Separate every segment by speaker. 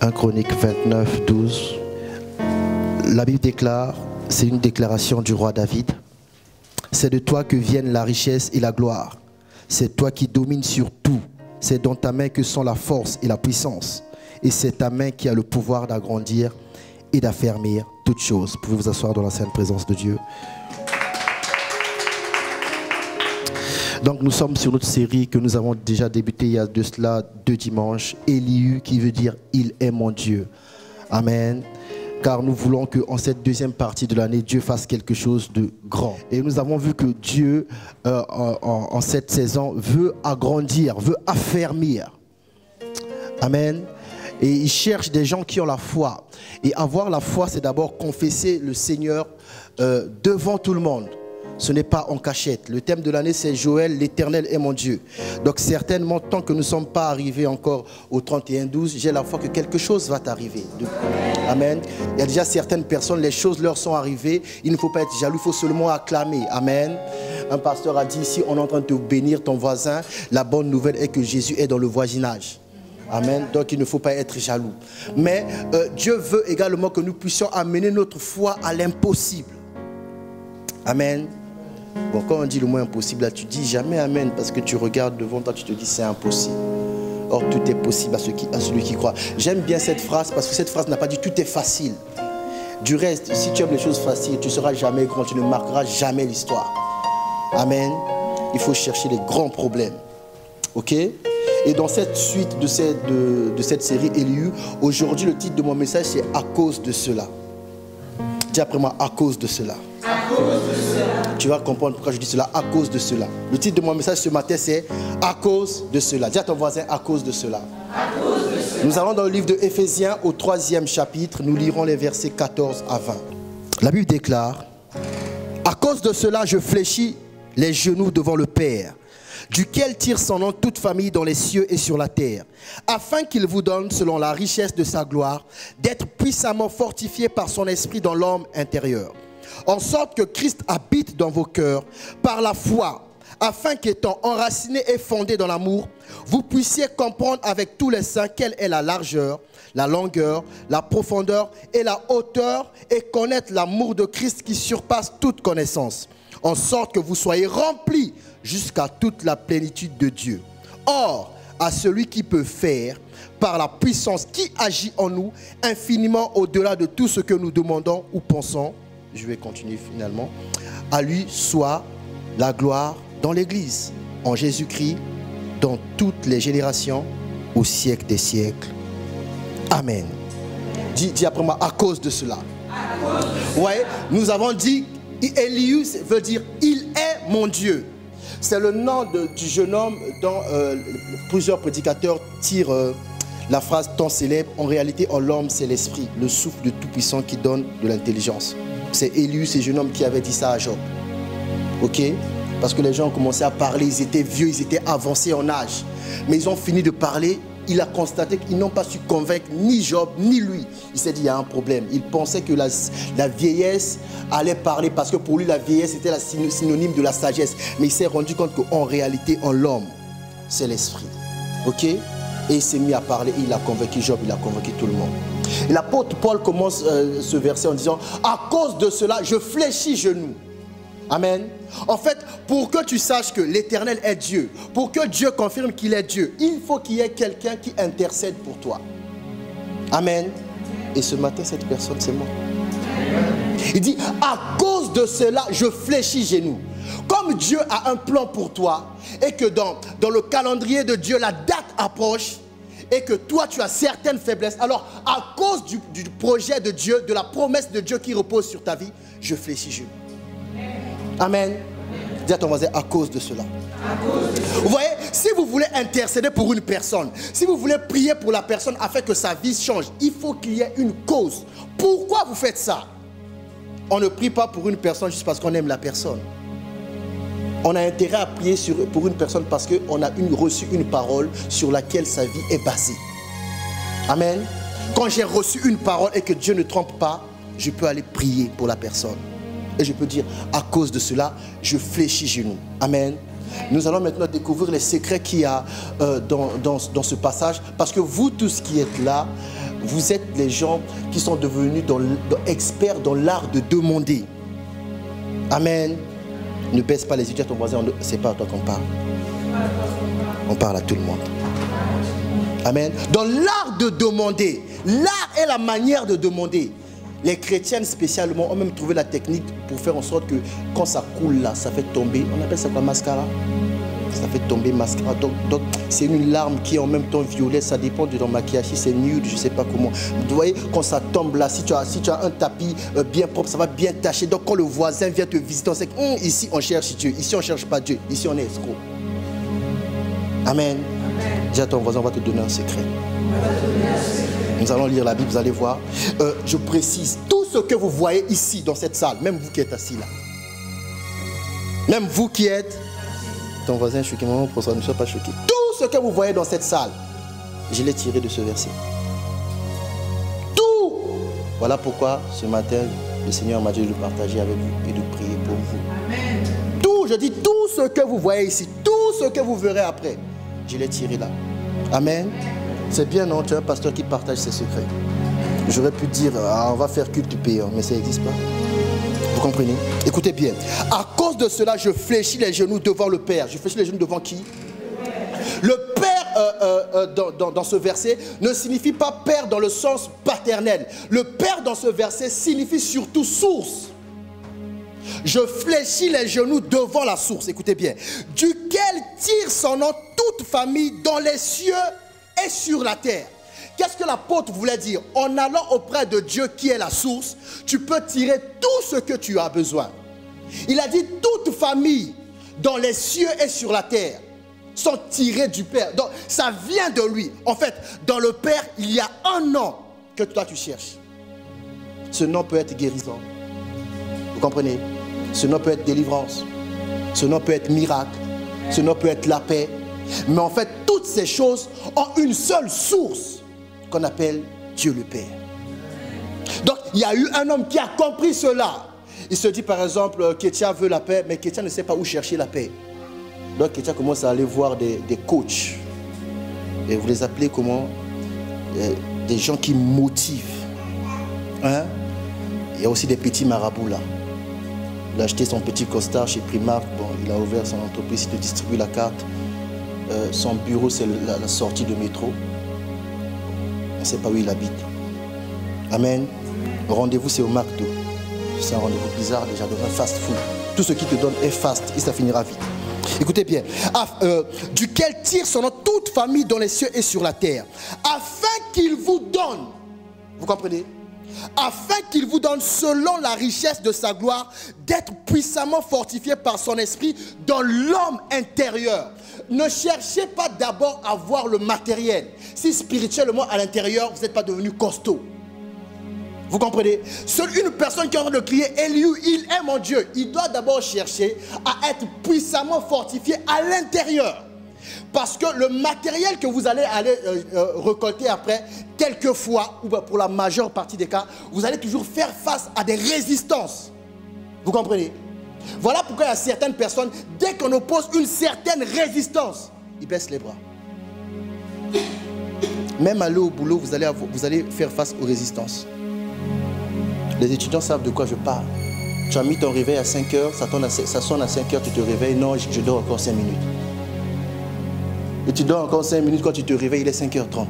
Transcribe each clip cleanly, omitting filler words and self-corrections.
Speaker 1: 1 Chroniques 29, 12. La Bible déclare, c'est une déclaration du roi David. C'est de toi que viennent la richesse et la gloire. C'est toi qui domines sur tout. C'est dans ta main que sont la force et la puissance. Et c'est ta main qui a le pouvoir d'agrandir et d'affermir toutes choses. Vous pouvez vous asseoir dans la sainte présence de Dieu. Donc nous sommes sur notre série que nous avons déjà débutée il y a de cela 2 dimanches. Élihu, qui veut dire « Il est mon Dieu ». Amen. Car nous voulons qu'en cette deuxième partie de l'année, Dieu fasse quelque chose de grand. Et nous avons vu que Dieu, en cette saison, veut agrandir, veut affermir. Amen. Et il cherche des gens qui ont la foi. Et avoir la foi, c'est d'abord confesser le Seigneur devant tout le monde. Ce n'est pas en cachette. Le thème de l'année, c'est Joël, l'Éternel est mon Dieu. Donc certainement, tant que nous ne sommes pas arrivés encore au 31-12, j'ai la foi que quelque chose va t'arriver. Amen. Il y a déjà certaines personnes, les choses leur sont arrivées. Il ne faut pas être jaloux, il faut seulement acclamer. Amen. Un pasteur a dit ici, on est en train de te bénir ton voisin. La bonne nouvelle est que Jésus est dans le voisinage. Amen. Donc il ne faut pas être jaloux. Mais Dieu veut également que nous puissions amener notre foi à l'impossible. Amen. Bon, quand on dit le mot impossible, là, tu dis jamais amen parce que tu regardes devant toi, tu te dis c'est impossible. Or, tout est possible à celui qui croit. J'aime bien cette phrase parce que cette phrase n'a pas dit tout est facile. Du reste, si tu aimes les choses faciles, tu ne seras jamais grand, tu ne marqueras jamais l'histoire. Amen. Il faut chercher les grands problèmes. Ok? Et dans cette suite de cette série Élihu, aujourd'hui, le titre de mon message, c'est « À cause de cela ». Dis après moi, à cause de cela. À cause de cela. Tu vas comprendre pourquoi je dis cela, à cause de cela. Le titre de mon message ce matin, c'est à cause de cela. Dis à ton voisin, à cause de cela. À cause de cela. Nous allons dans le livre de Éphésiens au 3e chapitre. Nous lirons les versets 14 à 20. La Bible déclare, à cause de cela, je fléchis les genoux devant le Père, duquel tire son nom toute famille dans les cieux et sur la terre, afin qu'il vous donne, selon la richesse de sa gloire, d'être puissamment fortifié par son esprit dans l'homme intérieur, en sorte que Christ habite dans vos cœurs par la foi, afin qu'étant enracinés et fondés dans l'amour, vous puissiez comprendre avec tous les saints quelle est la largeur, la longueur, la profondeur et la hauteur, et connaître l'amour de Christ qui surpasse toute connaissance, en sorte que vous soyez remplis jusqu'à toute la plénitude de Dieu. Or, à celui qui peut faire, par la puissance qui agit en nous, infiniment au-delà de tout ce que nous demandons ou pensons, je vais continuer finalement, à lui soit la gloire dans l'Église, en Jésus-Christ, dans toutes les générations, au siècle des siècles. Amen. Dis après moi, à cause de cela. Vous voyez, nous avons dit, Élihu veut dire, il est mon Dieu. C'est le nom du jeune homme dont plusieurs prédicateurs tirent la phrase tant célèbre. En réalité, en l'homme, c'est l'esprit, le souffle de Tout-Puissant qui donne de l'intelligence. C'est Élihu, ce jeune homme qui avait dit ça à Job. Ok? Parce que les gens ont commencé à parler, ils étaient vieux, ils étaient avancés en âge. Mais ils ont fini de parler. Il a constaté qu'ils n'ont pas su convaincre ni Job, ni lui. Il s'est dit, il y a un problème. Il pensait que la vieillesse allait parler parce que pour lui, la vieillesse était la synonyme de la sagesse. Mais il s'est rendu compte qu'en réalité, en l'homme, c'est l'esprit. Ok? Et il s'est mis à parler et il a convaincu Job, il a convaincu tout le monde. Et l'apôtre Paul commence ce verset en disant, à cause de cela, je fléchis genoux. Amen. En fait, pour que tu saches que l'Éternel est Dieu, pour que Dieu confirme qu'il est Dieu, il faut qu'il y ait quelqu'un qui intercède pour toi. Amen. Et ce matin, cette personne, c'est moi. Il dit, à cause de cela, je fléchis genoux. Comme Dieu a un plan pour toi et que dans le calendrier de Dieu, la date approche et que toi, tu as certaines faiblesses, alors à cause du projet de Dieu, de la promesse de Dieu qui repose sur ta vie, je fléchis genoux. Amen. Dis à ton voisin, à cause de cela. Vous voyez, si vous voulez intercéder pour une personne, si vous voulez prier pour la personne afin que sa vie change, il faut qu'il y ait une cause. Pourquoi vous faites ça? On ne prie pas pour une personne juste parce qu'on aime la personne. On a intérêt à prier pour une personne parce qu'on a reçu une parole sur laquelle sa vie est basée. Amen. Quand j'ai reçu une parole et que Dieu ne trompe pas, je peux aller prier pour la personne. Et je peux dire, à cause de cela, je fléchis genoux. Amen. Nous allons maintenant découvrir les secrets qu'il y a dans ce passage. Parce que vous tous qui êtes là, vous êtes les gens qui sont devenus experts dans l'art de demander. Amen. Ne baisse pas les yeux à ton voisin, c'est pas à toi qu'on parle. On parle à tout le monde. Amen. Dans l'art de demander, l'art est la manière de demander. Les chrétiennes spécialement ont même trouvé la technique pour faire en sorte que quand ça coule là, ça fait tomber. On appelle ça quoi, mascara? Ça fait tomber mascara. Donc c'est une larme qui est en même temps violet. Ça dépend de ton maquillage. Si c'est nude, je ne sais pas comment. Vous voyez, quand ça tombe là, si tu as un tapis bien propre, ça va bien tacher. Donc quand le voisin vient te visiter, on sait que ici on cherche Dieu. Ici on ne cherche pas Dieu. Ici on est escroc. Amen. Dis à ton voisin, on va te donner un secret. Nous allons lire la Bible, vous allez voir. Je précise, tout ce que vous voyez ici dans cette salle, même vous qui êtes assis là, même vous qui êtes, ton voisin est choqué, maman, pour ça, ne sois pas choqué. Tout ce que vous voyez dans cette salle, je l'ai tiré de ce verset. Tout. Voilà pourquoi ce matin, le Seigneur m'a dit de le partager avec vous et de prier pour vous. Amen. Tout, je dis tout ce que vous voyez ici, tout ce que vous verrez après, je l'ai tiré là. Amen. C'est bien, non? Tu as un pasteur qui partage ses secrets. J'aurais pu dire, on va faire culte payant, mais ça n'existe pas. Vous comprenez? Écoutez bien. À cause de cela, je fléchis les genoux devant le Père. Je fléchis les genoux devant qui? Le Père, dans ce verset, ne signifie pas Père dans le sens paternel. Le Père dans ce verset signifie surtout source. Je fléchis les genoux devant la source. Écoutez bien. Duquel tire son nom toute famille dans les cieux et sur la terre. Qu'est-ce que l'apôtre voulait dire? En allant auprès de Dieu qui est la source, tu peux tirer tout ce que tu as besoin. Il a dit toute famille dans les cieux et sur la terre sont tirées du Père. Donc ça vient de lui. En fait, dans le Père, il y a un nom que toi tu cherches. Ce nom peut être guérison. Vous comprenez? Ce nom peut être délivrance. Ce nom peut être miracle. Ce nom peut être la paix. Mais en fait, toutes ces choses ont une seule source qu'on appelle Dieu le Père. Donc, il y a eu un homme qui a compris cela. Il se dit par exemple, Kétia veut la paix, mais Kétia ne sait pas où chercher la paix. Donc, Kétia commence à aller voir des coachs. Et vous les appelez comment? Des gens qui motivent. Hein? Il y a aussi des petits marabouts là. Il a acheté son petit costard chez Primark. Bon, il a ouvert son entreprise, il te distribue la carte. Son bureau, c'est la sortie de métro. On ne sait pas où il habite. Amen. Rendez-vous, c'est au McDo. C'est un rendez-vous bizarre déjà, dans un fast-food. Tout ce qui te donne est fast et ça finira vite. Écoutez bien. Duquel tire son nom toute famille dans les cieux et sur la terre. Afin qu'il vous donne. Vous comprenez? Afin qu'il vous donne selon la richesse de sa gloire d'être puissamment fortifié par son esprit dans l'homme intérieur. Ne cherchez pas d'abord à voir le matériel. Si spirituellement à l'intérieur, vous n'êtes pas devenu costaud. Vous comprenez? Seule une personne qui est en train de crier Eliou, il est mon Dieu. Il doit d'abord chercher à être puissamment fortifié à l'intérieur. Parce que le matériel que vous allez récolter après, quelquefois, ou pour la majeure partie des cas, vous allez toujours faire face à des résistances. Vous comprenez? Voilà pourquoi il y a certaines personnes, dès qu'on oppose une certaine résistance, ils baissent les bras. Même aller au boulot, vous allez faire face aux résistances. Les étudiants savent de quoi je parle. Tu as mis ton réveil à 5 heures, ça sonne à 5 heures, tu te réveilles, non, je dors encore 5 minutes. Et tu dors encore 5 minutes, quand tu te réveilles, il est 5h30.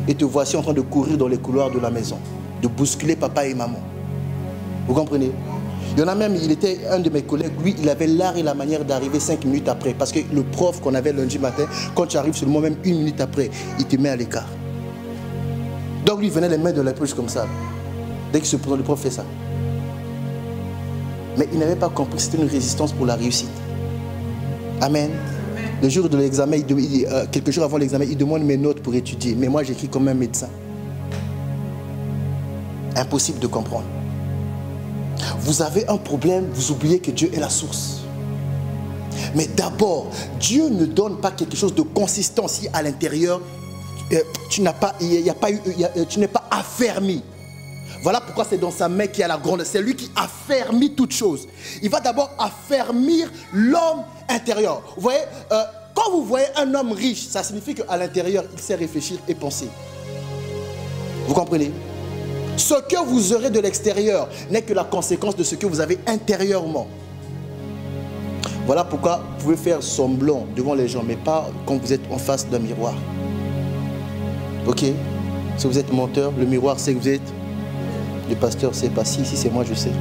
Speaker 1: Et te voici en train de courir dans les couloirs de la maison, de bousculer papa et maman. Vous comprenez? Il y en a même, il était un de mes collègues, lui, il avait l'art et la manière d'arriver 5 minutes après. Parce que le prof qu'on avait lundi matin, quand tu arrives seulement même 1 minute après, il te met à l'écart. Donc lui, il venait les mains de la poche comme ça. Dès qu'il se présente, le prof fait ça. Mais il n'avait pas compris que c'était une résistance pour la réussite. Amen. Le jour de l'examen, quelques jours avant l'examen, il demande mes notes pour étudier. Mais moi, j'écris comme un médecin. Impossible de comprendre. Vous avez un problème, vous oubliez que Dieu est la source. Mais d'abord, Dieu ne donne pas quelque chose de consistant si à l'intérieur, tu n'es pas affermi. Voilà pourquoi c'est dans sa main qu'il y a la grandeur. C'est lui qui affermit toutes choses. Il va d'abord affermir l'homme intérieur. Vous voyez, quand vous voyez un homme riche, ça signifie qu'à l'intérieur, il sait réfléchir et penser. Vous comprenez? Ce que vous aurez de l'extérieur n'est que la conséquence de ce que vous avez intérieurement. Voilà pourquoi vous pouvez faire semblant devant les gens, mais pas quand vous êtes en face d'un miroir. Ok? Si vous êtes menteur, le miroir c'est que vous êtes. Le pasteur sait pas. Si c'est moi, je sais.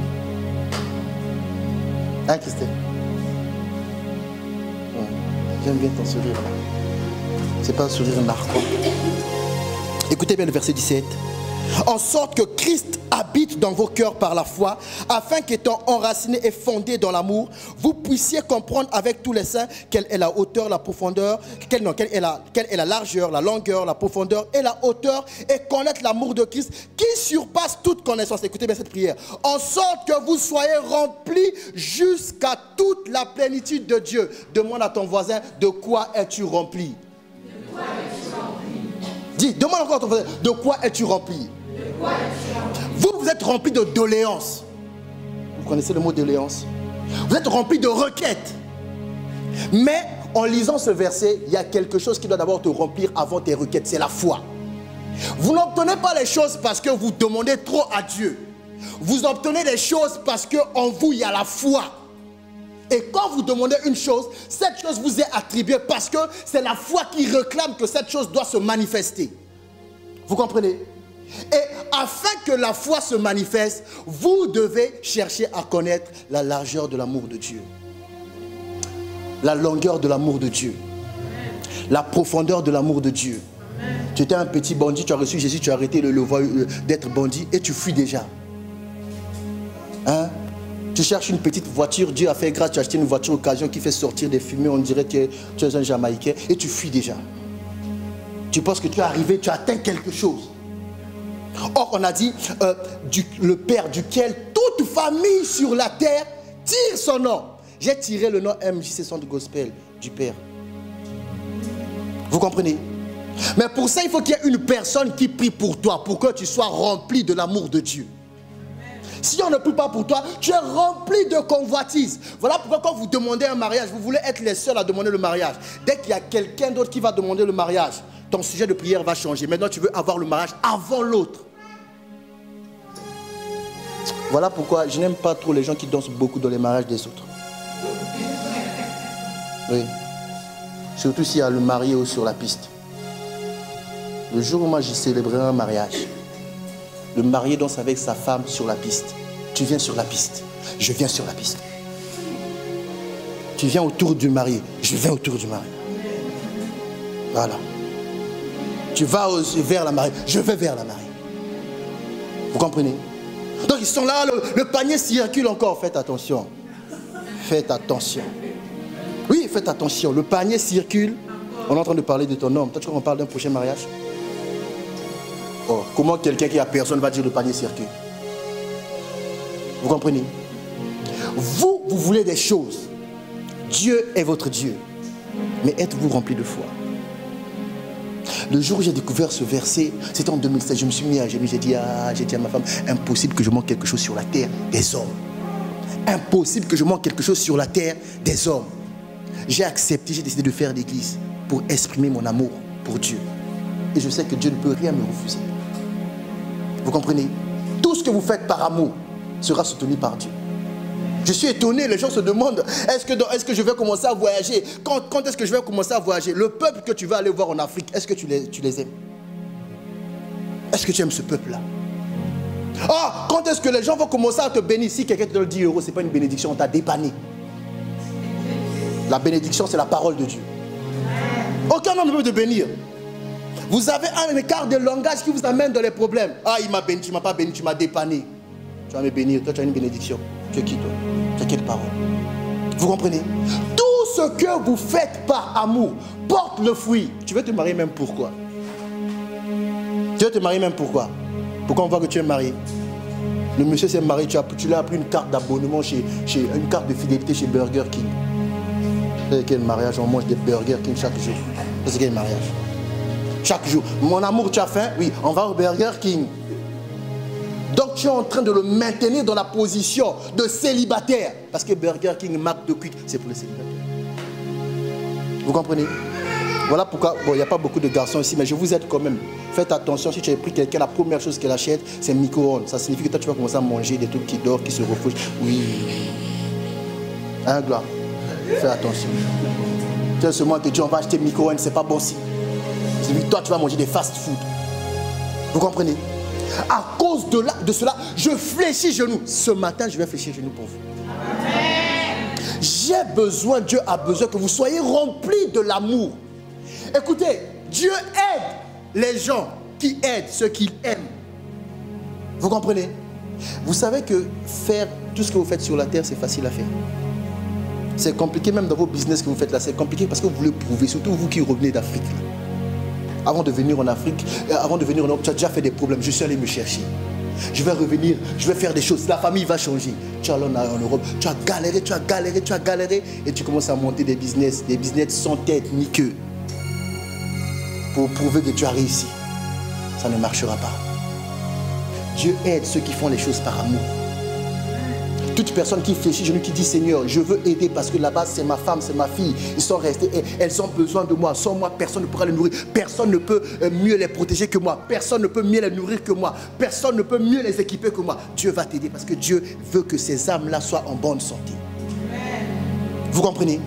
Speaker 1: Hein, Christelle? Ouais. J'aime bien ton sourire là. C'est pas un sourire narquois. Écoutez bien le verset 17. En sorte que Christ habite dans vos cœurs par la foi, afin qu'étant enracinés et fondés dans l'amour, vous puissiez comprendre avec tous les saints quelle est la hauteur, la profondeur, quelle est la largeur, la longueur, la profondeur et la hauteur, et connaître l'amour de Christ qui surpasse toute connaissance. Écoutez bien cette prière. En sorte que vous soyez remplis jusqu'à toute la plénitude de Dieu. Demande à ton voisin, de quoi es-tu rempli? De quoi es-tu rempli? Dis, demande encore à ton voisin, de quoi es-tu rempli? Vous êtes rempli de doléances. Vous connaissez le mot doléance? Vous êtes rempli de requêtes. Mais en lisant ce verset, il y a quelque chose qui doit d'abord te remplir avant tes requêtes. C'est la foi. Vous n'obtenez pas les choses parce que vous demandez trop à Dieu. Vous obtenez les choses parce qu'en vous, il y a la foi. Et quand vous demandez une chose, cette chose vous est attribuée parce que c'est la foi qui réclame que cette chose doit se manifester. Vous comprenez? Et afin que la foi se manifeste, vous devez chercher à connaître la largeur de l'amour de Dieu, la longueur de l'amour de Dieu, la profondeur de l'amour de Dieu. Tu étais un petit bandit, tu as reçu Jésus, tu as arrêté d'être bandit et tu fuis déjà. Hein? Tu cherches une petite voiture, Dieu a fait grâce, tu as acheté une voiture occasion qui fait sortir des fumées, on dirait que tu es un Jamaïcain et tu fuis déjà. Tu penses que tu es arrivé, tu as atteint quelque chose. Or, on a dit, le Père duquel toute famille sur la terre tire son nom. J'ai tiré le nom MJC Centre Gospel du Père. Vous comprenez? Mais pour ça, il faut qu'il y ait une personne qui prie pour toi, pour que tu sois rempli de l'amour de Dieu. Si on ne prie pas pour toi, tu es rempli de convoitise. Voilà pourquoi quand vous demandez un mariage, vous voulez être les seuls à demander le mariage. Dès qu'il y a quelqu'un d'autre qui va demander le mariage, ton sujet de prière va changer. Maintenant, tu veux avoir le mariage avant l'autre. Voilà pourquoi je n'aime pas trop les gens qui dansent beaucoup dans les mariages des autres. Oui. Surtout s'il y a le marié ou sur la piste. Le jour où moi j'ai célébré un mariage, le marié danse avec sa femme sur la piste. Tu viens sur la piste. Je viens sur la piste. Tu viens autour du marié. Je viens autour du marié. Voilà. Tu vas vers la mariée. Je vais vers la mariée. Vous comprenez? Donc ils sont là, le panier circule encore. Faites attention. Faites attention. Oui, faites attention. Le panier circule. On est en train de parler de ton homme. Toi, tu crois qu'on parle d'un prochain mariage? Oh, comment quelqu'un qui a personne va dire le panier circule? Vous comprenez? Vous voulez des choses. Dieu est votre Dieu. Mais êtes-vous rempli de foi? Le jour où j'ai découvert ce verset, c'était en 2016. Je me suis mis à genoux, j'ai dit à ma femme, impossible que je manque quelque chose sur la terre des hommes. Impossible que je manque quelque chose sur la terre des hommes. J'ai accepté, j'ai décidé de faire l'église pour exprimer mon amour pour Dieu. Et je sais que Dieu ne peut rien me refuser. Vous comprenez? Tout ce que vous faites par amour sera soutenu par Dieu. Je suis étonné, les gens se demandent, est-ce que je vais commencer à voyager? Quand est-ce que je vais commencer à voyager? Le peuple que tu vas aller voir en Afrique, est-ce que tu les aimes? Est-ce que tu aimes ce peuple-là? Ah, quand est-ce que les gens vont commencer à te bénir? Si quelqu'un te donne 10 €, ce n'est pas une bénédiction, on t'a dépanné. La bénédiction, c'est la parole de Dieu. Aucun homme ne peut te bénir. Vous avez un écart de langage qui vous amène dans les problèmes. Ah, il m'a béni, tu ne m'as pas béni, tu m'as dépanné. Tu vas me bénir, toi tu as une bénédiction. Tu es qui toi? Tu as quelle parole? Vous comprenez? Tout ce que vous faites par amour porte le fruit. Tu veux te marier même pourquoi? Tu veux te marier même pourquoi? Pourquoi on voit que tu es marié? Le monsieur s'est marié, tu lui as pris une carte d'abonnement une carte de fidélité chez Burger King. C'est quel mariage? On mange des Burger King chaque jour. C'est quel mariage? Chaque jour. Mon amour, tu as faim? Oui, on va au Burger King. Donc tu es en train de le maintenir dans la position de célibataire. Parce que Burger King, Mac de Quick, c'est pour les célibataires. Vous comprenez? Voilà pourquoi, bon, il n'y a pas beaucoup de garçons ici, mais je vous aide quand même. Faites attention, si tu as pris quelqu'un, la première chose qu'elle achète, c'est un micro-ondes. Ça signifie que toi, tu vas commencer à manger des trucs qui dorment, qui se refoulent. Oui. Hein, Gloire? Fais attention. Tu sais seulement que Dieu, on va acheter micro-ondes, c'est pas bon si. C'est-à-dire que toi, tu vas manger des fast-food. Vous comprenez? À cause de cela, je fléchis genoux. Ce matin, je vais fléchir genoux pour vous. J'ai besoin, Dieu a besoin que vous soyez remplis de l'amour. Écoutez, Dieu aide les gens qui aident ceux qu'il aime. Vous comprenez? Vous savez que faire tout ce que vous faites sur la terre, c'est facile à faire. C'est compliqué même dans vos business que vous faites là. C'est compliqué parce que vous voulez prouver, surtout vous qui revenez d'Afrique. Avant de venir en Afrique, avant de venir en Europe, tu as déjà fait des problèmes. Je suis allé me chercher. Je vais revenir, je vais faire des choses. La famille va changer. Tu es allé en Europe, tu as galéré, tu as galéré, tu as galéré. Et tu commences à monter des business sans tête ni queue. Pour prouver que tu as réussi. Ça ne marchera pas. Dieu aide ceux qui font les choses par amour. Toute personne qui fléchit genoux, qui dit Seigneur, je veux aider parce que là-bas c'est ma femme, c'est ma fille. Ils sont restés, elles ont besoin de moi. Sans moi, personne ne pourra les nourrir. Personne ne peut mieux les protéger que moi. Personne ne peut mieux les nourrir que moi. Personne ne peut mieux les équiper que moi. Dieu va t'aider parce que Dieu veut que ces âmes-là soient en bonne santé. Vous comprenez?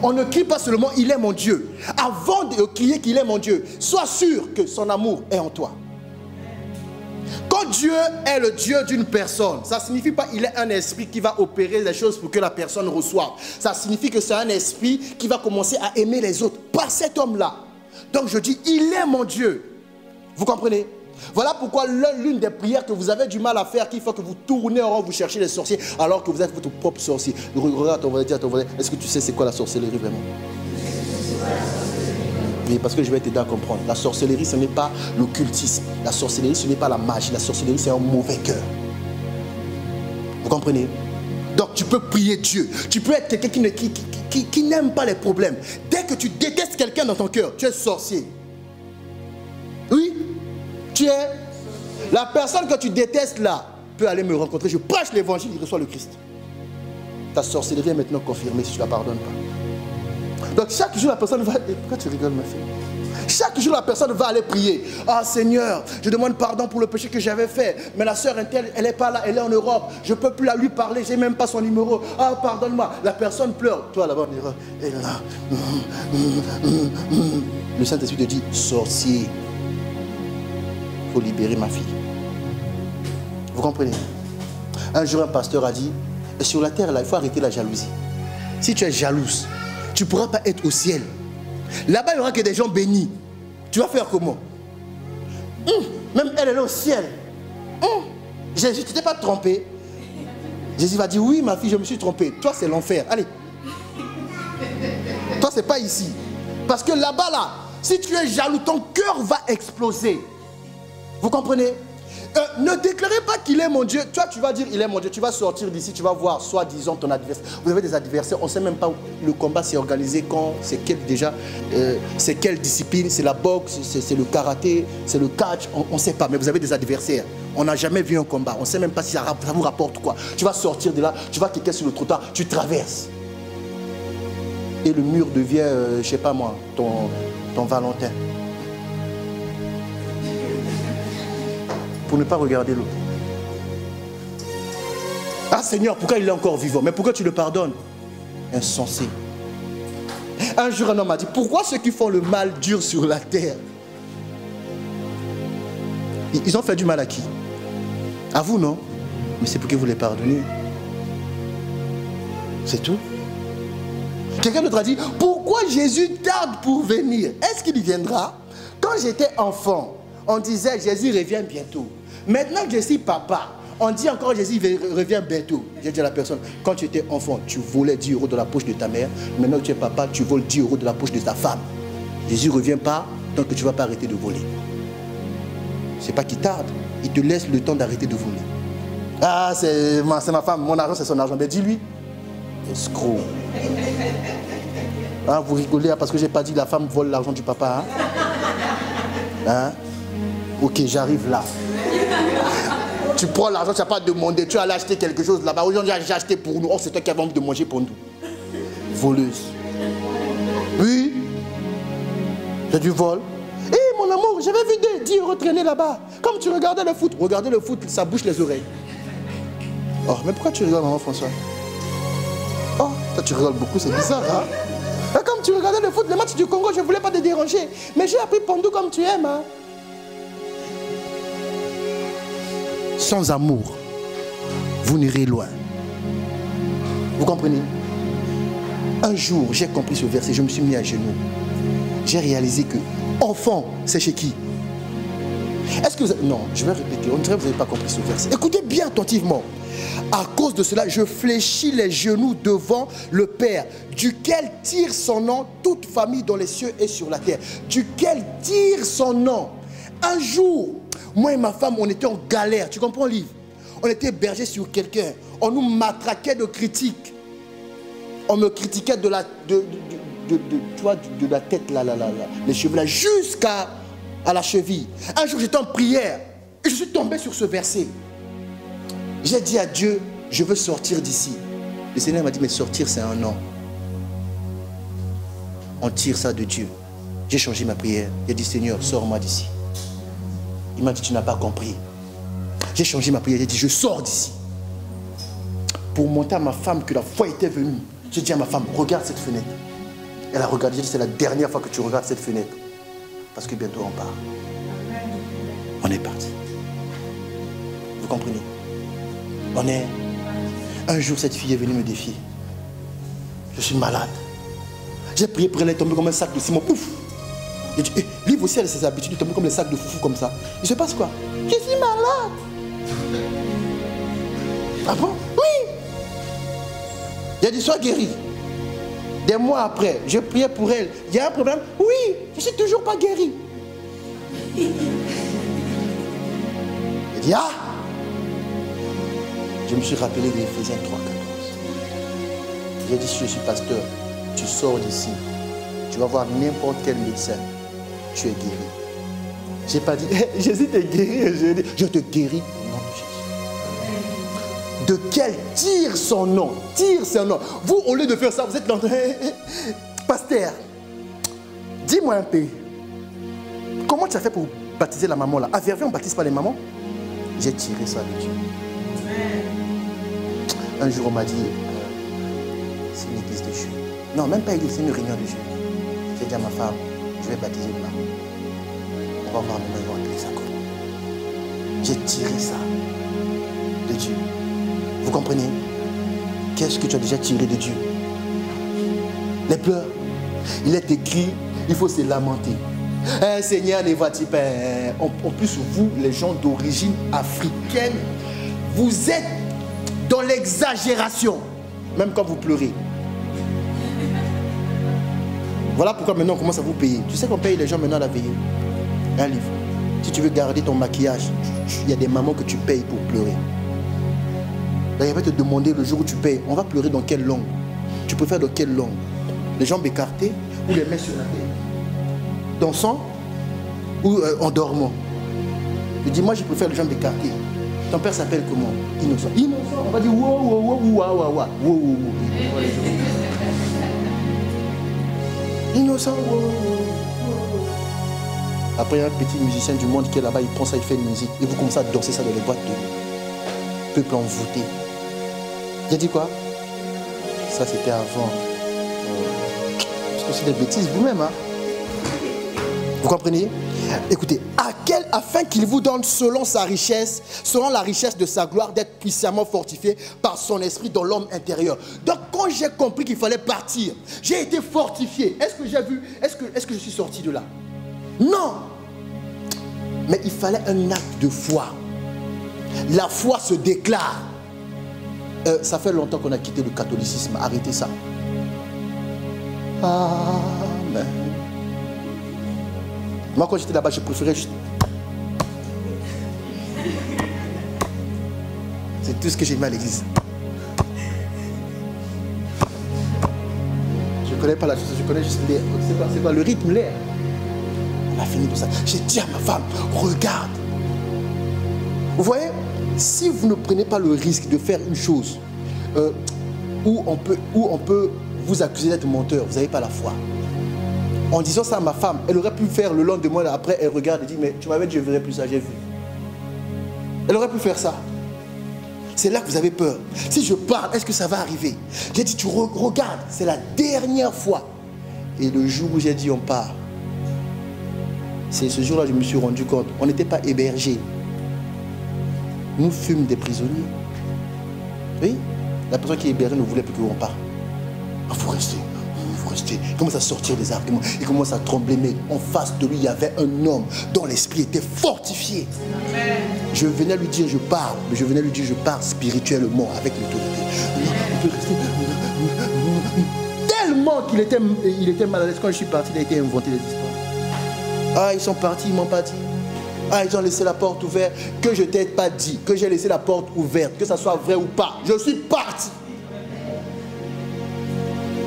Speaker 1: On ne crie pas seulement il est mon Dieu. Avant de crier qu'il est mon Dieu, sois sûr que son amour est en toi. Quand Dieu est le Dieu d'une personne, ça ne signifie pas qu'il est un esprit qui va opérer les choses pour que la personne reçoive. Ça signifie que c'est un esprit qui va commencer à aimer les autres par cet homme-là. Donc je dis, il est mon Dieu. Vous comprenez? Voilà pourquoi l'une des prières que vous avez du mal à faire, qu'il faut que vous tournez en rond, vous cherchez les sorciers, alors que vous êtes votre propre sorcier. Regarde ton voisin, dis à ton voisin, est-ce que tu sais c'est quoi la sorcellerie vraiment? Oui, parce que je vais t'aider à comprendre. La sorcellerie, ce n'est pas l'occultisme. La sorcellerie, ce n'est pas la magie. La sorcellerie, c'est un mauvais cœur. Vous comprenez? Donc, tu peux prier Dieu. Tu peux être quelqu'un qui n'aime pas les problèmes. Dès que tu détestes quelqu'un dans ton cœur, tu es sorcier. Oui? Tu es... La personne que tu détestes là peut aller me rencontrer. Je prêche l'évangile, il reçoit le Christ. Ta sorcellerie est maintenant confirmée si tu ne la pardonnes pas. Donc chaque jour la personne va... Pourquoi tu rigoles ma fille? Chaque jour la personne va aller prier. Ah Seigneur, je demande pardon pour le péché que j'avais fait. Mais la sœur elle n'est pas là, elle est en Europe. Je ne peux plus lui parler, je n'ai même pas son numéro. Ah pardonne-moi. La personne pleure. Toi là-bas, elle est là. Le Saint-Esprit te dit, sorcier. Il faut libérer ma fille. Vous comprenez? Un jour un pasteur a dit, sur la terre là, il faut arrêter la jalousie. Si tu es jalouse, tu ne pourras pas être au ciel. Là-bas, il n'y aura que des gens bénis. Tu vas faire comment? Même elle est là au ciel. Jésus, tu t'es pas trompé? Jésus va dire, oui, ma fille, je me suis trompé. Toi, c'est l'enfer. Allez. Toi, c'est pas ici. Parce que là-bas, là, si tu es jaloux, ton cœur va exploser. Vous comprenez? Ne déclarez pas qu'il est mon Dieu. Toi, tu vas dire il est mon Dieu. Tu vas sortir d'ici, tu vas voir, soi-disant, ton adversaire. Vous avez des adversaires, on ne sait même pas où le combat s'est organisé, quand, c'est quel déjà, c'est quelle discipline, c'est la boxe, c'est le karaté, c'est le catch, on ne sait pas. Mais vous avez des adversaires. On n'a jamais vu un combat. On ne sait même pas si ça vous rapporte quoi. Tu vas sortir de là, tu vas quelqu'un sur le trottoir, tu traverses. Et le mur devient, je ne sais pas moi, ton Valentin. Pour ne pas regarder l'autre. Ah Seigneur, pourquoi il est encore vivant? Mais pourquoi tu le pardonnes? Insensé. Un jour un homme m'a dit, pourquoi ceux qui font le mal durent sur la terre? Ils ont fait du mal à qui? À vous, non? Mais c'est pour que vous les pardonnez. C'est tout. Quelqu'un d'autre a dit, pourquoi Jésus tarde pour venir? Est-ce qu'il y viendra? Quand j'étais enfant, on disait Jésus revient bientôt. Maintenant que je suis papa, on dit encore Jésus revient bientôt. J'ai dit à la personne, quand tu étais enfant, tu volais 10 € de la poche de ta mère. Maintenant que tu es papa, tu voles 10 € de la poche de ta femme. Jésus ne revient pas tant que tu ne vas pas arrêter de voler. C'est pas qu'il tarde, il te laisse le temps d'arrêter de voler. Ah, c'est ma femme, mon argent c'est son argent. Mais dis-lui, escroc. Hein, vous rigolez parce que je n'ai pas dit que la femme vole l'argent du papa. Hein? Ok, j'arrive là. Tu prends l'argent, tu n'as pas demandé, tu allais acheter quelque chose là-bas. Aujourd'hui, j'ai acheté pour nous. Oh, c'est toi qui as envie de manger pour nous. Voleuse. Oui. C'est du vol. Hé, mon amour, j'avais vu 10 euros traîner là-bas. Comme tu regardais le foot. Regardez le foot, ça bouche les oreilles. Oh, mais pourquoi tu rigoles, maman François? Oh, toi tu rigoles beaucoup, c'est bizarre, hein? Et comme tu regardais le foot, le match du Congo, je ne voulais pas te déranger. Mais j'ai appris Pandou comme tu aimes, hein? Sans amour, vous n'irez loin. Vous comprenez? Un jour, j'ai compris ce verset, je me suis mis à genoux. J'ai réalisé que enfant, c'est chez qui? Est-ce que vous avez... Non, je vais répéter, on dirait que vous n'avez pas compris ce verset. Écoutez bien attentivement. À cause de cela, je fléchis les genoux devant le Père, duquel tire son nom toute famille dans les cieux et sur la terre. Duquel tire son nom. Un jour, moi et ma femme, on était en galère. Tu comprends, Liv? On était hébergés sur quelqu'un. On nous matraquait de critiques. On me critiquait de la tête, là, les cheveux là, jusqu'à la cheville. Un jour, j'étais en prière et je suis tombé sur ce verset. J'ai dit à Dieu, je veux sortir d'ici. Le Seigneur m'a dit, mais sortir, c'est un nom. On tire ça de Dieu. J'ai changé ma prière. J'ai dit, Seigneur, sors-moi d'ici. Il m'a dit, tu n'as pas compris. J'ai changé ma prière. J'ai dit, je sors d'ici. Pour montrer à ma femme que la foi était venue, j'ai dit à ma femme, regarde cette fenêtre. Elle a regardé, j'ai dit, c'est la dernière fois que tu regardes cette fenêtre. Parce que bientôt on part. On est parti. Vous comprenez? Un jour, cette fille est venue me défier. Je suis malade. J'ai prié pour elle, elle est tombée comme un sac de ciment. Pouf! J'ai dit, Liv aussi, elle a ses habitudes de tomber comme des sacs de foufou comme ça. Il se passe quoi? Je suis malade. Ah bon? Oui! J'ai dit, sois guérie. Des mois après, je priais pour elle. Il y a un problème? Oui, je ne suis toujours pas guérie. J'ai dit, ah! Je me suis rappelé de Éphésiens 3,14. J'ai dit, si je suis pasteur, tu sors d'ici, tu vas voir n'importe quel médecin, tu es guéri. Je n'ai pas dit, Jésus t'est guéri, je te guéris au nom de Jésus. De quel tire son nom? Tire son nom. Vous, au lieu de faire ça, vous êtes dans... Pasteur, dis-moi un peu, comment tu as fait pour baptiser la maman là? À Verviers, on ne baptise pas les mamans? J'ai tiré ça de Dieu. Un jour, on m'a dit, c'est une église de Dieu. Non, même pas église, c'est une réunion de Dieu. J'ai dit à ma femme, je vais baptiser une maman. On va voir maintenant, ils vont appeler ça comment. J'ai tiré ça de Dieu. Vous comprenez? Qu'est-ce que tu as déjà tiré de Dieu? Les pleurs. Il est écrit, il faut se lamenter. Seigneur, ne vois-tu pas? En plus, vous, les gens d'origine africaine, vous êtes dans l'exagération, même quand vous pleurez. Voilà pourquoi maintenant on commence à vous payer. Tu sais qu'on paye les gens maintenant à la veillée. Un livre. Si tu veux garder ton maquillage, il y a des mamans que tu payes pour pleurer. Là, il va te demander le jour où tu payes, on va pleurer dans quelle langue? Tu préfères dans quelle langue? Les jambes écartées ou les mains sur la tête? Dansant ou en dormant? Je dis, moi je préfère les jambes écartées. Ton père s'appelle comment? Innocent. Innocent, on va dire wow, wow, wow, wow, wow, wow, wow, wow. Innocent, wow, wow, wow. Après, il y a un petit musicien du monde qui est là-bas, il prend ça, il fait une musique. Et vous commencez à danser ça dans les boîtes de peuple envoûté. J'ai dit quoi? Ça, c'était avant. Parce que c'est des bêtises vous-même, hein? Vous comprenez? Écoutez, afin qu'il vous donne selon sa richesse, selon la richesse de sa gloire, d'être puissamment fortifié par son esprit dans l'homme intérieur. Donc quand j'ai compris qu'il fallait partir, j'ai été fortifié. Est-ce que j'ai vu, est-ce que je suis sorti de là? Non. Mais il fallait un acte de foi. La foi se déclare. Ça fait longtemps qu'on a quitté le catholicisme. Arrêtez ça. Amen. Moi, quand j'étais là-bas, je préférais juste... C'est tout ce que j'aimais à l'église. Je ne connais pas la chose, je connais juste l'air. C'est pas le rythme, l'air. On a fini pour ça. J'ai dit à ma femme, regarde. Vous voyez, si vous ne prenez pas le risque de faire une chose où on peut vous accuser d'être menteur, vous n'avez pas la foi. En disant ça à ma femme, elle aurait pu faire le lendemain, après elle regarde et dit, mais tu m'avais dit je ne verrai plus ça, j'ai vu. Elle aurait pu faire ça. C'est là que vous avez peur. Si je parle, est-ce que ça va arriver? J'ai dit, tu regardes, c'est la dernière fois. Et le jour où j'ai dit on part, c'est ce jour-là que je me suis rendu compte, on n'était pas hébergés. Nous fûmes des prisonniers. Oui, la personne qui est hébergée ne voulait plus qu'on parte. Il faut rester. Il commence à sortir des arguments, il commence à trembler, mais en face de lui, il y avait un homme dont l'esprit était fortifié. Amen. Je venais lui dire, je pars, mais je venais lui dire, je pars spirituellement avec l'autorité. Tellement qu'il était mal à l'aise. Quand je suis parti, il a été inventé des histoires. Ah, ils sont partis, ils m'ont pas dit. Ah, ils ont laissé la porte ouverte. Que je t'ai pas dit, que j'ai laissé la porte ouverte, que ça soit vrai ou pas. Je suis parti.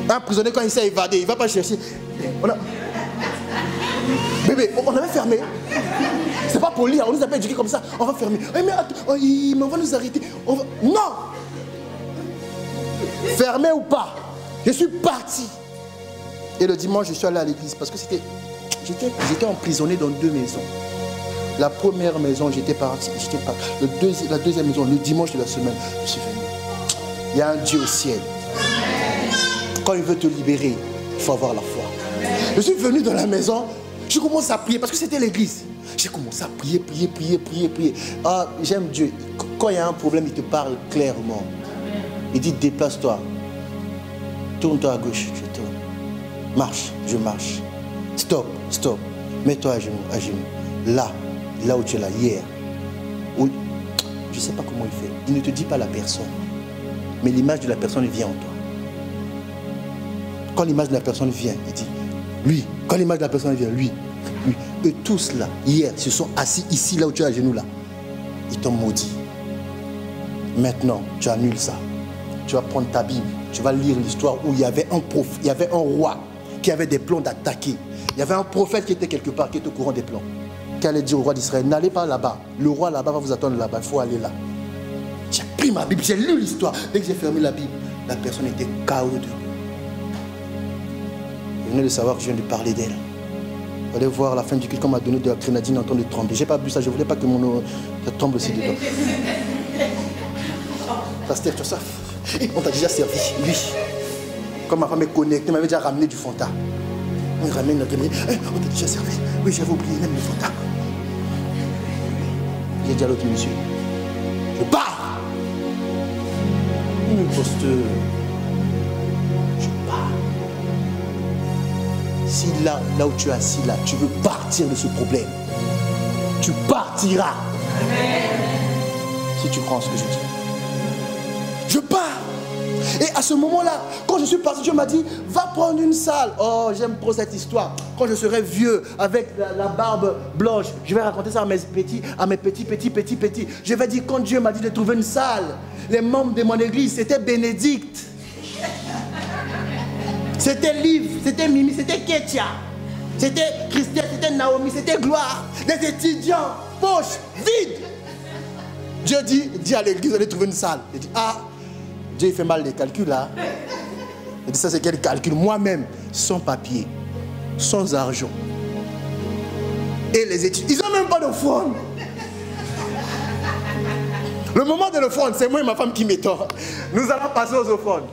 Speaker 1: Un prisonnier, quand il s'est évadé, il ne va pas chercher. Bébé, on avait fermé. C'est pas poli, on nous a pas éduqués comme ça. On va fermer. Mais attends, on va nous arrêter. Non. Fermé ou pas, je suis parti. Et le dimanche, je suis allé à l'église parce que j'étais emprisonné dans 2 maisons. La première maison, j'étais parti. La deuxième maison, le dimanche de la semaine, je suis venu. Il y a un Dieu au ciel. Quand il veut te libérer, il faut avoir la foi. Je suis venu dans la maison, je commence à prier parce que c'était l'église. J'ai commencé à prier. Ah, j'aime Dieu. Quand il y a un problème, il te parle clairement. Il dit, déplace-toi. Tourne-toi à gauche, je tourne. Marche, je marche. Stop. Mets-toi à genoux. Là où tu es là, hier. Je ne sais pas comment il fait. Il ne te dit pas la personne. Mais l'image de la personne vient en toi. Quand l'image de la personne vient, il dit, lui. Quand l'image de la personne vient, lui. Eux tous là, hier, se sont assis ici, là où tu es à genoux là. Ils t'ont maudit. Maintenant, tu annules ça. Tu vas prendre ta Bible, tu vas lire l'histoire où il y avait un roi qui avait des plans d'attaquer. Il y avait un prophète qui était quelque part, qui était au courant des plans. Qui allait dire au roi d'Israël, n'allez pas là-bas. Le roi là-bas va vous attendre là-bas, il faut aller là. J'ai pris ma Bible, j'ai lu l'histoire. Dès que j'ai fermé la Bible, la personne était KO de. Vous venez de savoir que je viens de parler d'elle. Vous allez voir la fin du culte, comme m'a donné de la grenadine en train de trembler. J'ai pas bu ça, je voulais pas que mon eau tombe aussi dedans. Pasteur, tu vois ça? On t'a déjà servi, lui. Comme ma femme est connectée, m'avait déjà ramené du Fanta. On ramène notre grenadine. On t'a déjà servi. Oui, j'avais oublié même le Fanta. J'ai dit à l'autre monsieur, je pars. Imposteur. Je pars. Si là où tu es assis là, tu veux partir de ce problème, tu partiras. Amen. Si tu crois en ce que je dis. Je pars. Et à ce moment-là, quand je suis parti, Dieu m'a dit, va prendre une salle. Oh, j'aime trop cette histoire. Quand je serai vieux, avec la barbe blanche, je vais raconter ça à mes petits. Je vais dire, quand Dieu m'a dit de trouver une salle, les membres de mon église, c'était Bénédicte. C'était Liv, c'était Mimi, c'était Ketia. C'était Christelle, c'était Naomi, c'était Gloire. Des étudiants, poches, vides. Dieu dit à l'église, allez trouver une salle. Il dit, ah, Dieu il fait mal les calculs là. Il dit, ça c'est quel calcul? Moi-même, sans papier, sans argent. Et les études, ils n'ont même pas d'offrande. Le moment de l'offrande, c'est moi et ma femme qui mettons. Nous allons passer aux offrandes.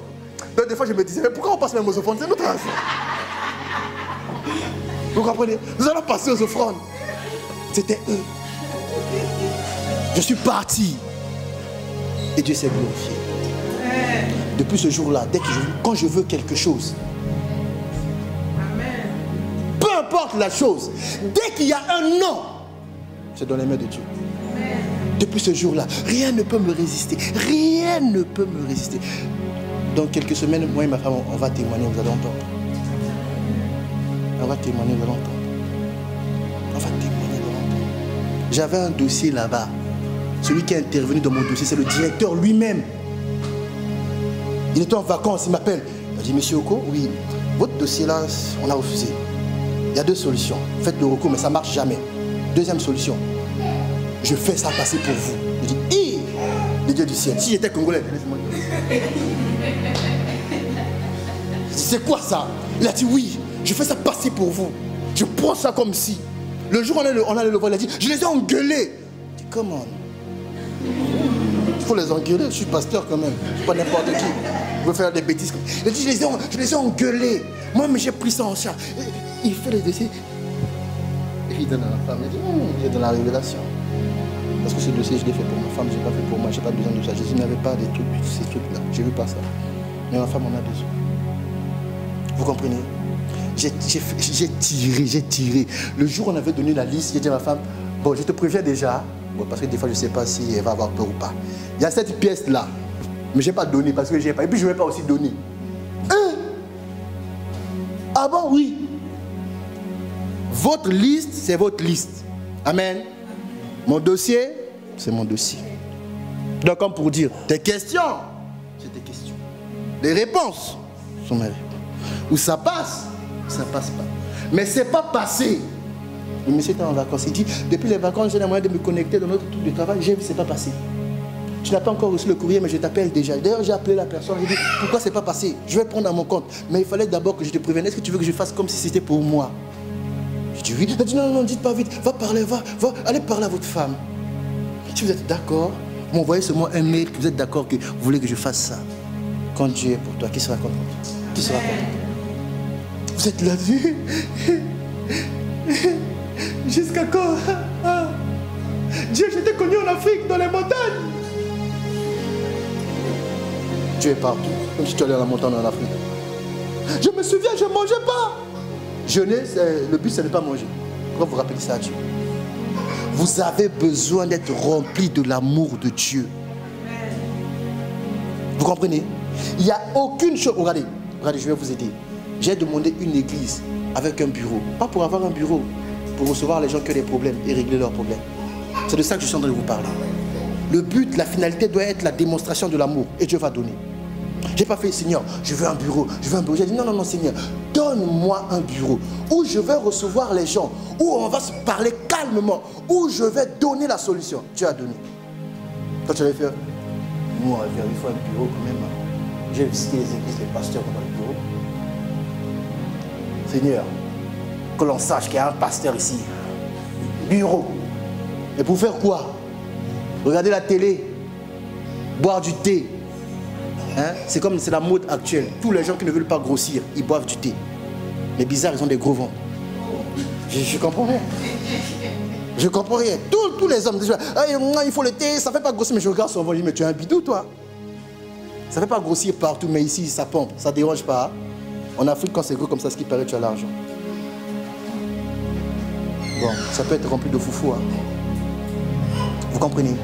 Speaker 1: Donc des fois je me disais, mais pourquoi on passe même aux offrandes? C'est notre affaire. Vous comprenez? Nous allons passer aux offrandes. C'était eux. Je suis parti. Et Dieu s'est glorifié. Depuis ce jour-là, quand je veux quelque chose, peu importe la chose, dès qu'il y a un non, c'est dans les mains de Dieu. Depuis ce jour-là, rien ne peut me résister. Rien ne peut me résister. Dans quelques semaines, moi et ma femme, on va témoigner, vous allez entendre. On va témoigner, vous allez entendre. On va témoigner, vous allez entendre. J'avais un dossier là-bas. Celui qui est intervenu dans mon dossier, c'est le directeur lui-même. Il était en vacances, il m'appelle. Il m'a dit, monsieur Oko, oui, votre dossier là, on a refusé. Il y a 2 solutions. Faites le recours, mais ça ne marche jamais. Deuxième solution, je fais ça passer pour vous. Il dit, Les dieux du ciel. Si j'étais congolais, laisse-moi dire. C'est quoi ça? Il a dit oui, je fais ça passer pour vous. Je prends ça comme si. Le jour où on allait le voir, il a dit, je les ai engueulés. Je dis, comment? Il faut les engueuler, je suis pasteur quand même. Je ne suis pas n'importe qui. Je veux faire des bêtises. Il a dit, je les ai engueulés. Moi, mais j'ai pris ça en charge. Il fait les dossiers. Et il donne à la femme. Il dit, j'ai dans la révélation. Parce que ce dossier, je l'ai fait pour ma femme, je n'ai pas fait pour moi, je n'ai pas besoin de ça. Jésus n'avait pas des trucs, ces trucs-là. Je ne veux pas ça. Mais ma femme en a besoin. Vous comprenez? J'ai tiré. Le jour où on avait donné la liste, j'ai dit à ma femme, bon, je te préviens déjà, bon, parce que des fois, je ne sais pas si elle va avoir peur ou pas. Il y a cette pièce-là, mais je n'ai pas donné parce que je n'ai pas. Et puis, je ne vais pas aussi donner. Ah bon, oui. Votre liste, c'est votre liste. Amen. Mon dossier, c'est mon dossier. Donc, comme pour dire, tes questions, c'est tes questions. Les réponses sont mes réponses. Où ça passe pas. Mais c'est pas passé. Le monsieur était en vacances. Il dit, depuis les vacances, j'ai le moyen de me connecter dans notre truc de travail. J'ai vu, c'est pas passé. Tu n'as pas encore reçu le courrier, mais je t'appelle déjà. D'ailleurs, j'ai appelé la personne. J'ai dit, pourquoi c'est pas passé? Je vais prendre à mon compte. Mais il fallait d'abord que je te prévienne. Est-ce que tu veux que je fasse comme si c'était pour moi? Je dis oui. Il a dit, non, dites pas vite. Va parler, va. Allez parler à votre femme. Si vous êtes d'accord, vous m'envoyez seulement un mail que vous êtes d'accord que vous voulez que je fasse ça. Quand Dieu est pour toi, qui sera content? Qui sera content? Vous êtes là-dessus. Jusqu'à quand? Dieu, je t'ai connu en Afrique, dans les montagnes. Dieu est partout. Comme si tu allais à la montagne en Afrique. Je me souviens, je ne mangeais pas. Jeûner, le but, ce n'est pas manger. Pourquoi vous rappelez ça à Dieu? Vous avez besoin d'être rempli de l'amour de Dieu. Vous comprenez? Il n'y a aucune chose. Regardez, je vais vous aider. J'ai demandé une église avec un bureau. Pas pour avoir un bureau, pour recevoir les gens qui ont des problèmes et régler leurs problèmes. C'est de ça que je suis en train de vous parler. Le but, la finalité doit être la démonstration de l'amour. Et Dieu va donner. Je n'ai pas fait, Seigneur, je veux un bureau. J'ai dit, non, Seigneur, donne-moi un bureau où je vais recevoir les gens, où on va se parler calmement, où je vais donner la solution. Dieu a donné. Quand tu avais fait, nous, on va faire, il faut un bureau quand même. J'ai visité les églises, les pasteurs dans le bureau. Seigneur, que l'on sache qu'il y a un pasteur ici. Bureau. Et pour faire quoi? Regarder la télé, boire du thé. Hein? C'est comme c'est la mode actuelle. Tous les gens qui ne veulent pas grossir, ils boivent du thé. Mais bizarre, ils ont des gros ventres. Je comprends rien. Je comprends rien. Tous les hommes disent, il faut le thé, ça ne fait pas grossir. Mais je regarde son ventre, je dis, mais tu es un bidou, toi. Ça ne fait pas grossir partout, mais ici, ça pompe. Ça ne dérange pas. En Afrique, quand c'est gros comme ça, ce qui paraît, tu as l'argent. Bon, ça peut être rempli de foufou. Hein. Vous comprenez?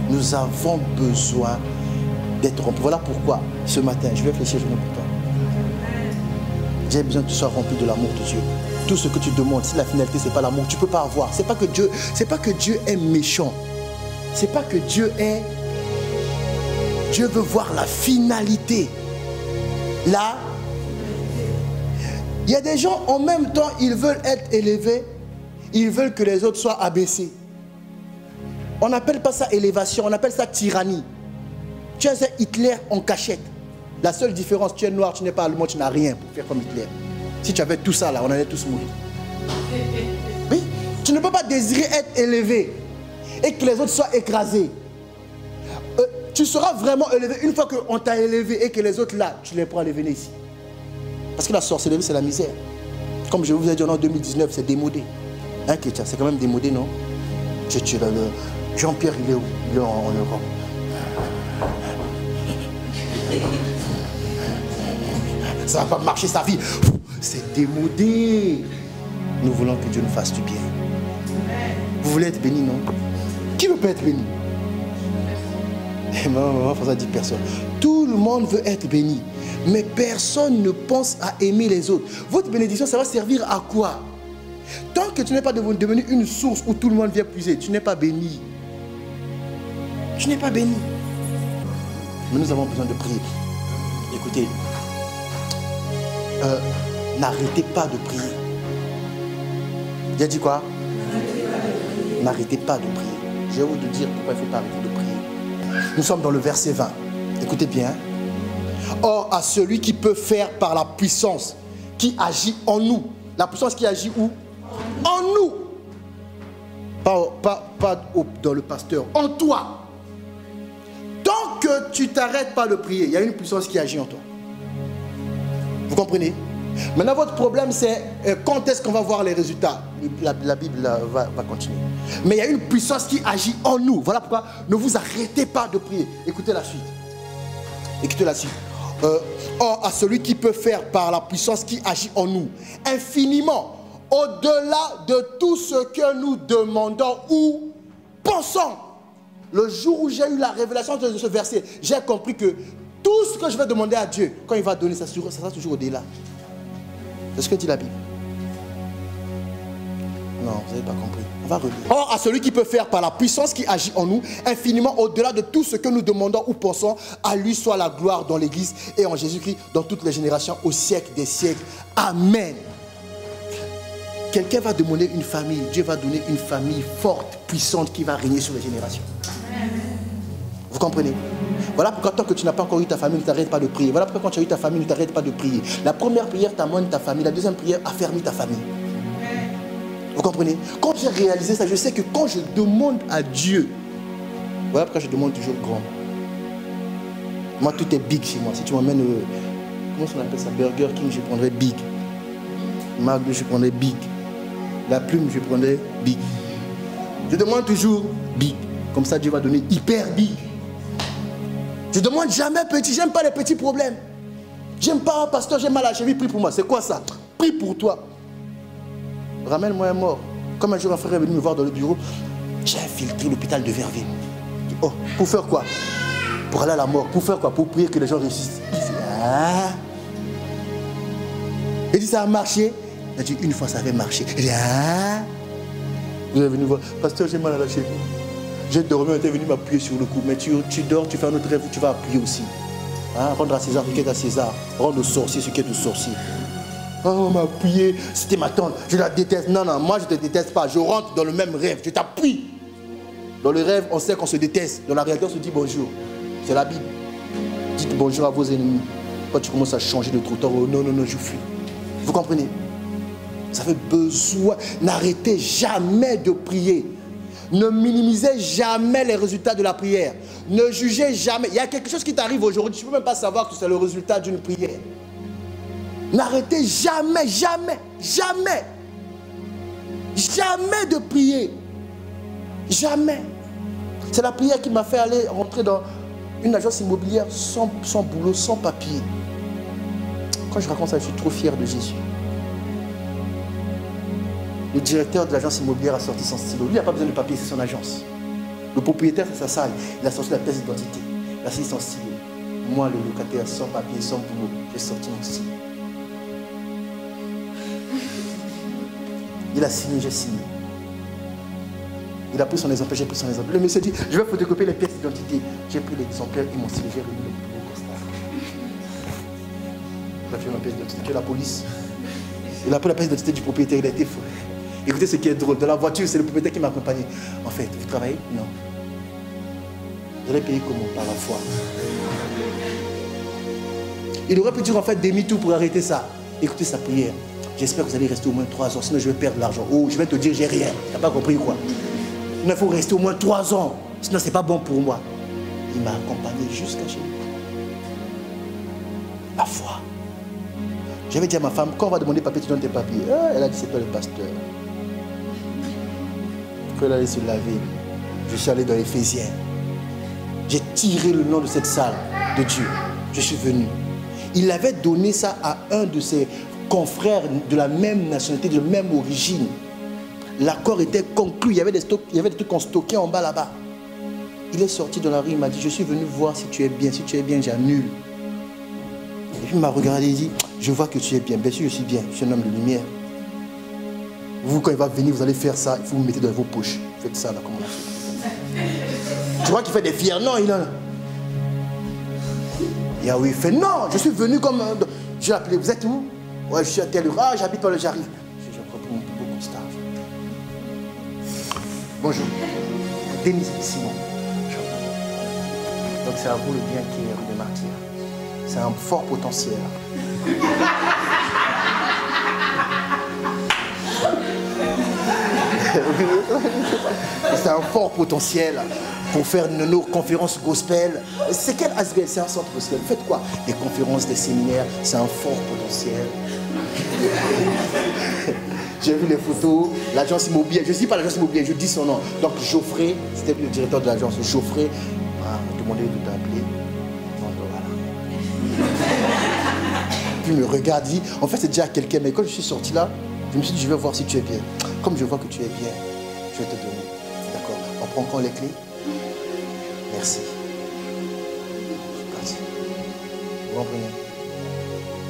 Speaker 1: Nous avons besoin d'être remplis. Voilà pourquoi, ce matin, je vais réfléchir pour toi. J'ai besoin que tu sois rempli de l'amour de Dieu. Tout ce que tu demandes, si la finalité, ce n'est pas l'amour, tu ne peux pas avoir. Ce n'est pas que Dieu est méchant. Ce n'est pas que Dieu est... Dieu veut voir la finalité. Là, il y a des gens, en même temps, ils veulent être élevés, ils veulent que les autres soient abaissés. On n'appelle pas ça élévation, on appelle ça tyrannie. Tu es un Hitler en cachette. La seule différence, tu es noir, tu n'es pas allemand, tu n'as rien pour faire comme Hitler. Si tu avais tout ça là, on allait tous mourir. Oui, tu ne peux pas désirer être élevé et que les autres soient écrasés. Tu seras vraiment élevé une fois qu'on t'a élevé et que les autres là, tu les prends à les venir ici. Parce que la sorcellerie, c'est la misère. Comme je vous ai dit en 2019, c'est démodé. Hein, Kétia, c'est quand même démodé, non? Jean-Pierre, il est où? Il est en Europe. Ça ne va pas marcher sa vie. C'est démodé. Nous voulons que Dieu nous fasse du bien. Vous voulez être béni, non? Qui ne veut pas être béni? Maman, ça dit personne. Tout le monde veut être béni. Mais personne ne pense à aimer les autres. Votre bénédiction, ça va servir à quoi? Tant que tu n'es pas devenu une source où tout le monde vient puiser, tu n'es pas béni. Tu n'es pas béni. Mais nous avons besoin de prier. Écoutez, n'arrêtez pas de prier. Il a dit quoi? N'arrêtez pas de prier. Je vais vous dire pourquoi il ne faut pas arrêter de prier. Nous sommes dans le verset 20. Écoutez bien. Or, à celui qui peut faire par la puissance qui agit en nous. La puissance qui agit où? En nous. Pas dans le pasteur. En toi. Tant que tu t'arrêtes pas de prier, il y a une puissance qui agit en toi. Vous comprenez? Maintenant, votre problème, c'est quand est-ce qu'on va voir les résultats? La Bible va continuer. Mais il y a une puissance qui agit en nous. Voilà pourquoi ne vous arrêtez pas de prier. Écoutez la suite. Écoutez la suite. Or, à celui qui peut faire par la puissance qui agit en nous, infiniment, au-delà de tout ce que nous demandons ou pensons. Le jour où j'ai eu la révélation de ce verset, j'ai compris que tout ce que je vais demander à Dieu, quand il va donner, ça sera toujours au-delà. C'est ce que dit la Bible. Non, vous n'avez pas compris. On va relire. Or, à celui qui peut faire par la puissance qui agit en nous, infiniment au-delà de tout ce que nous demandons ou pensons, à lui soit la gloire dans l'Église et en Jésus-Christ, dans toutes les générations, au siècle des siècles. Amen. Quelqu'un va demander une famille. Dieu va donner une famille forte, puissante, qui va régner sur les générations. Vous comprenez? Voilà pourquoi tant que tu n'as pas encore eu ta famille, ne t'arrête pas de prier. Voilà pourquoi quand tu as eu ta famille, ne t'arrête pas de prier. La première prière t'amène ta famille. La deuxième prière affermit ta famille. Vous comprenez? Quand j'ai réalisé ça, je sais que quand je demande à Dieu, voilà pourquoi je demande toujours grand. Moi, tout est big chez moi. Si tu m'emmènes, comment on appelle ça? Burger King, je prendrais big. McDo, je prendrais big. La plume, je prendrais big. Je demande toujours big. Comme ça, Dieu va donner hyper big. Je demande jamais petit. J'aime pas les petits problèmes. J'aime pas, pasteur, j'ai mal à la cheville, prie pour moi. C'est quoi ça? Prie pour toi. Ramène-moi un mort. Comme un jour, un frère est venu me voir dans le bureau. J'ai infiltré l'hôpital de Verviers. Oh, pour faire quoi? Pour aller à la mort. Pour faire quoi? Pour prier que les gens réussissent. Il dit, ah. Il dit, ça a marché. Il a dit, une fois, ça avait marché. Il dit, ah. Vous êtes venu voir. Pasteur, j'ai mal à la cheville. J'ai dormi, on était venu m'appuyer sur le cou. Mais tu dors, tu fais un autre rêve où tu vas appuyer aussi. Hein? Rendre à César ce qui est à César. Rendre au sorcier ce qui est au sorcier. Oh, on m'a appuyé, c'était ma tante, je la déteste. Non, non, moi je ne te déteste pas. Je rentre dans le même rêve, je t'appuie. Dans le rêve, on sait qu'on se déteste. Dans la réalité, on se dit bonjour. C'est la Bible. Dites bonjour à vos ennemis. Quand tu commences à changer de trottoir, oh non, non, non, je fuis. Vous comprenez? Vous avez besoin. N'arrêtez jamais de prier. Ne minimisez jamais les résultats de la prière. Ne jugez jamais. Il y a quelque chose qui t'arrive aujourd'hui, tu ne peux même pas savoir que c'est le résultat d'une prière. N'arrêtez jamais, jamais, jamais, jamais de prier. Jamais. C'est la prière qui m'a fait aller rentrer dans une agence immobilière sans boulot, sans papier. Quand je raconte ça, je suis trop fier de Jésus. Le directeur de l'agence immobilière a sorti son stylo. Lui, il n'a pas besoin de papier, c'est son agence. Le propriétaire, c'est sa salle. Il a sorti la pièce d'identité. Il a sorti son stylo. Moi, le locataire, sans papier, sans boulot, j'ai sorti mon stylo. Il a signé, j'ai signé. Il a pris son exemplaire, j'ai pris son exemplaire. Le monsieur dit, je vais photocopier les pièces d'identité. J'ai pris l'exemplaire et mon stylo, j'ai remis le costard. Il a fait ma pièce d'identité, la police. Il a pris la pièce d'identité du propriétaire, il a été fou. Écoutez ce qui est drôle. Dans la voiture, c'est le propriétaire qui m'a accompagné. En fait, vous travaillez? Non. Vous allez payer comment? Par la foi. Il aurait pu dire en fait demi-tour pour arrêter ça. Écoutez sa prière. J'espère que vous allez rester au moins 3 ans, sinon je vais perdre l'argent. Oh, je vais te dire, j'ai rien. Tu n'as pas compris quoi? Il faut rester au moins 3 ans, sinon c'est pas bon pour moi. Il m'a accompagné jusqu'à chez lui. La foi. J'avais dit à ma femme, quand on va demander papier, tu donnes tes papiers. Ah, elle a dit, c'est toi le pasteur. Quand elle allait se laver, je suis allé dans Éphésiens. J'ai tiré le nom de cette salle de Dieu. Je suis venu. Il avait donné ça à un de ses confrères de la même nationalité, de la même origine. L'accord était conclu. Il y avait des trucs qu'on stockait en bas là-bas. Il est sorti dans la rue, il m'a dit, je suis venu voir si tu es bien. Si tu es bien, j'annule. Et puis il m'a regardé et dit, je vois que tu es bien. Bien sûr, je suis bien. Je suis un homme de lumière. Vous, quand il va venir, vous allez faire ça. Il faut vous mettre dans vos poches. Faites ça là, comme on a fait. Tu vois qu'il fait des fiers. Non, il a... Yahweh fait, non, je suis venu comme... J'ai appelé, vous êtes où? Ouais, je suis à tel heure. Ah, j'habite par le j'arrive. J'ai compris mon plus beau constat. Bonjour. Denise Simon. Donc c'est à vous le bien qui est rue des Martyrs. C'est un fort potentiel. C'est un fort potentiel pour faire nos conférences gospel. C'est quel ASBL? C'est un centre gospel. Faites quoi? Des conférences, des séminaires, c'est un fort potentiel. J'ai vu les photos, l'agence immobilière, je ne dis pas l'agence immobilière, je dis son nom. Donc Geoffrey, c'était le directeur de l'agence, Geoffrey m'a demandé de t'appeler. Donc voilà. Puis il me regarde, dit, en fait c'est déjà quelqu'un, mais quand je suis sorti là, je me suis dit, je vais voir si tu es bien. Comme je vois que tu es bien, je vais te donner. D'accord? On prend encore les clés? Merci. Je suis parti. Vous comprenez?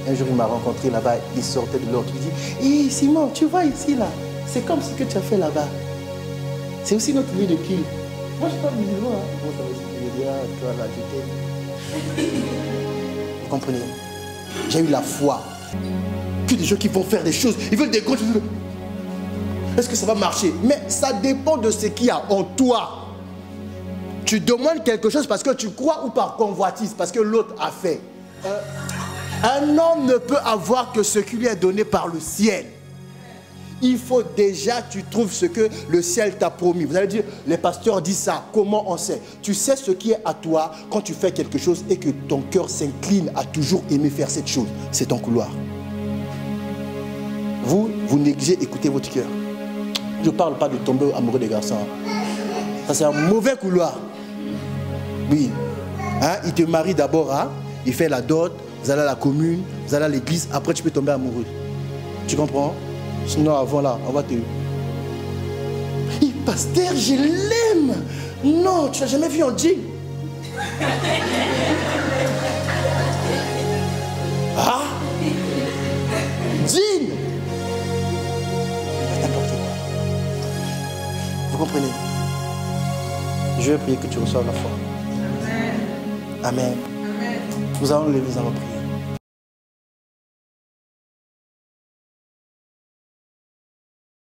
Speaker 1: Un jour, il m'a rencontré là-bas, il sortait de l'autre. Il dit, hé Simon, tu vois ici là, c'est comme ce que tu as fait là-bas. C'est aussi notre lieu de culte. Moi, je ne suis pas musulman. Hein. Bon, ça va aussi me dire, toi là, tu t'aimes. Vous comprenez? J'ai eu la foi. Que des gens qui vont faire des choses, ils veulent des grandes choses. Est-ce que ça va marcher? Mais ça dépend de ce qu'il y a en toi. Tu demandes quelque chose parce que tu crois ou par convoitise, parce que l'autre a fait. Un homme ne peut avoir que ce qui lui est donné par le ciel. Il faut déjà que tu trouves ce que le ciel t'a promis. Vous allez dire, les pasteurs disent ça. Comment on sait? Tu sais ce qui est à toi quand tu fais quelque chose et que ton cœur s'incline à toujours aimer faire cette chose. C'est ton couloir. Vous négligez, écoutez votre cœur. Je ne parle pas de tomber amoureux des garçons. Ça, c'est un mauvais couloir. Oui. Hein? Il te marie d'abord, hein? Il fait la dot. Vous allez à la commune, vous allez à l'église, après tu peux tomber amoureux. Tu comprends? Sinon avant là, on va te... Hey, pasteur, je l'aime. Non, tu n'as jamais vu en jean. Ah? Jean. Va t'apporter quoi? Vous comprenez? Je vais prier que tu reçoives la foi. Amen. Amen. Nous allons lever, nous allons prier.